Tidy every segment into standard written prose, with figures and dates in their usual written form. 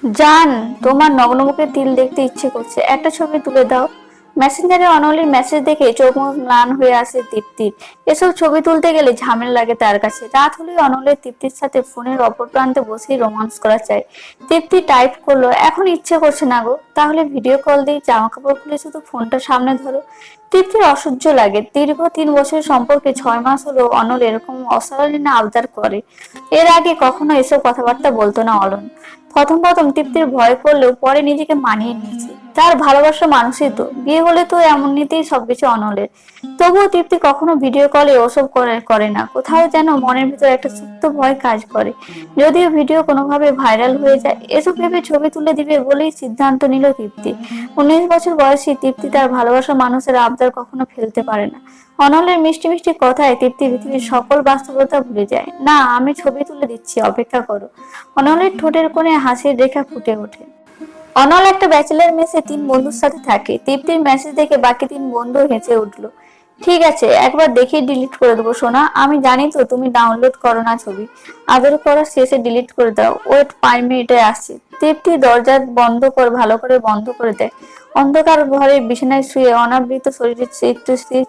জান, তোমার নগ্নমুখে তিল দেখতে ইচ্ছে করছে, একটা ছবি তুলে দাও। মেসেঞ্জারে অনলির মেসেজ দেখে চোখ মুখ ম্লান হয়ে আসে তৃপ্তির। এসব ছবি তুলতে গেলে ঝামেলা লাগে তার কাছে। রাত হলেই অনলের তৃপ্তির সাথে ফোনের অপর প্রান্তে বসেই রোমান্স করা চাই। তৃপ্তি টাইপ করলো, এখন ইচ্ছে করছে না গো, তাহলে ভিডিও কল দিই, জামা কাপড় খুলে শুধু ফোনটা সামনে ধরো। তৃপ্তির অসহ্য লাগে। দীর্ঘ 3 বছরের সম্পর্কে 6 মাস হলো অনল এরকম অশালীন আবদার করে। এর আগে কখনো এসব কথাবার্তা বলতো না অনল। প্রথম প্রথম তৃপ্তির ভয় করলেও পরে নিজেকে মানিয়ে নিয়েছে। তার ভালোবাসার মানুষই তো, বিয়ে হলে তো এমনিতেই সবকিছু অনলের। তবুও তৃপ্তি কখনো ভিডিও কলে ওসব করে না। কোথাও যেন মনের ভিতর একটা সুপ্ত ভয় কাজ করে। যদিও ভিডিও কোনোভাবে ভাইরাল হয়ে যায়, এসব ভেবে ছবি তুলে দিবে বলেই সিদ্ধান্ত নিল তৃপ্তি। 19 বছর বয়সী তৃপ্তি তার ভালোবাসার মানুষের আবদার কখনো ফেলতে পারে না। অনলের মিষ্টি মিষ্টি কথায় তৃপ্তি পৃথিবীর সকল বাস্তবতা ভুলে যায়। না, আমি ছবি তুলে দিচ্ছি, অপেক্ষা করো। অনলের ঠোঁটের কোণে হাসির রেখা ফুটে ওঠে। অনল একটা ব্যাচেলর মেসে 3 বন্ধুর সাথে থাকে। তৃপ্তির মেসেজ দেখে বাকি 3 বন্ধু হেসে উঠলো। ঠিক আছে, একবার দেখে ডিলিট করে দেবো সোনা, আমি জানি তো তুমি ডাউনলোড করো না ছবি। আদর করার শেষে ডিলিট করে দাও, ওয়েট 5 মিনিটে আসছে। তৃপ্তি দরজা বন্ধ করে ভালো করে বন্ধ করে দেয়। অন্ধকার ঘরে বিছানায় শুয়ে অনাবৃত শরীরের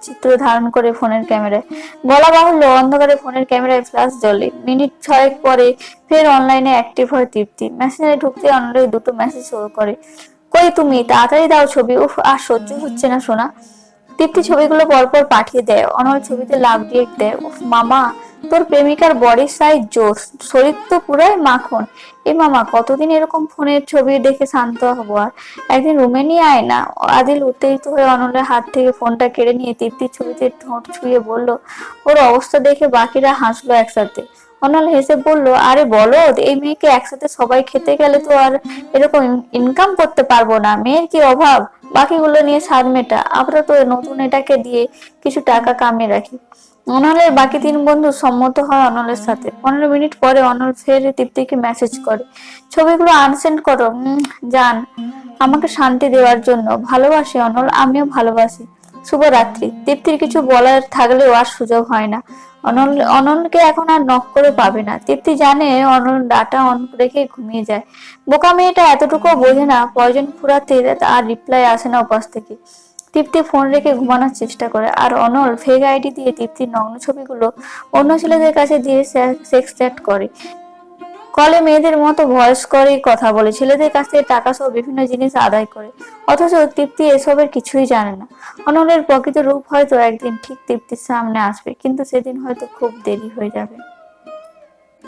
চিত্র ধারণ করে ফোনের ক্যামেরায়। বলা বাহুল্য, অন্ধকারে ফোনের ক্যামেরায় ফ্ল্যাশ জ্বলে। মিনিট 6 পরে ফের অনলাইনে অ্যাক্টিভ হয় তৃপ্তি। মেসেঞ্জারে ঢুকতে অনলাইনে 2টো মেসেজ শো করে। কই তুমি, তাড়াতাড়ি দাও ছবি, উফ আর সহ্য হচ্ছে না সোনা। তৃপ্তি ছবিগুলো পরপর পাঠিয়ে দেয়। অনল ছবিতে লাভ রিয়েক্ট দেয়। উফ মামা, তোর প্রেমিকার বডি সাইজ জোস, শরীর তো পুরাই মাখন। এ মামা, কতদিন এরকম ফোনের ছবি দেখে শান্ত হবো আর? একদিন রুমে নিয়ে আয় না। আদিল উত্তেজিত হয়ে অনলের হাত থেকে ফোনটা কেড়ে নিয়ে তৃপ্তির ছবিতে ঠোঁট ছুঁয়ে বলল। ওর অবস্থা দেখে বাকিরা হাসলো একসাথে। অনল হেসে বলল, আরে বলো, এই মেয়েকে একসাথে সবাই খেতে গেলে তো আর এরকম ইনকাম করতে পারবো না। মেয়ের কি অভাব? বাকিগুলো নিয়ে স্বাদ মেটা, আপাতত নতুন এটাকে দিয়ে কিছু টাকা কামিয়ে রাখি। অনলের বাকি 3 বন্ধু সম্মত হয় অনলের সাথে। 15 মিনিট পরে অনল ফের তৃপ্তিকে মেসেজ করে, ছবিগুলো আনসেন্ড করো। জান, আমাকে শান্তি দেওয়ার জন্য। ভালোবাসি অনল, আমিও ভালোবাসি। শুভরাত্রি। তৃপ্তির কিছু বলার থাকলেও আর সুযোগ হয় না। অনলকে এখন আর নক করে পাবে না। তৃপ্তি জানে অনল ডাটা অন রেখে ঘুমিয়ে যায়। বোকা মেয়েটা এতটুকু বোঝে না, প্রয়োজন ফুরাতে আর রিপ্লাই আসে না উপাস থেকে। তৃপ্তি ফোন রেখে ঘুমানোর চেষ্টা করে, আর অনল ফেক আইডি দিয়ে তৃপ্তির নগ্ন ছবিগুলো অন্য ছেলেদের কাছে দিয়ে সেক্স চ্যাট করে। কলে মেয়েদের মতো ভয়েস করেই কথা বলে, ছেলেদের কাছ থেকে টাকা সহ বিভিন্ন জিনিস আদায় করে। অথচ তৃপ্তি এসবের কিছুই জানে না। অনলের প্রকৃত রূপ হয়তো একদিন ঠিক তৃপ্তির সামনে আসবে, কিন্তু সেদিন হয়তো খুব দেরি হয়ে যাবে।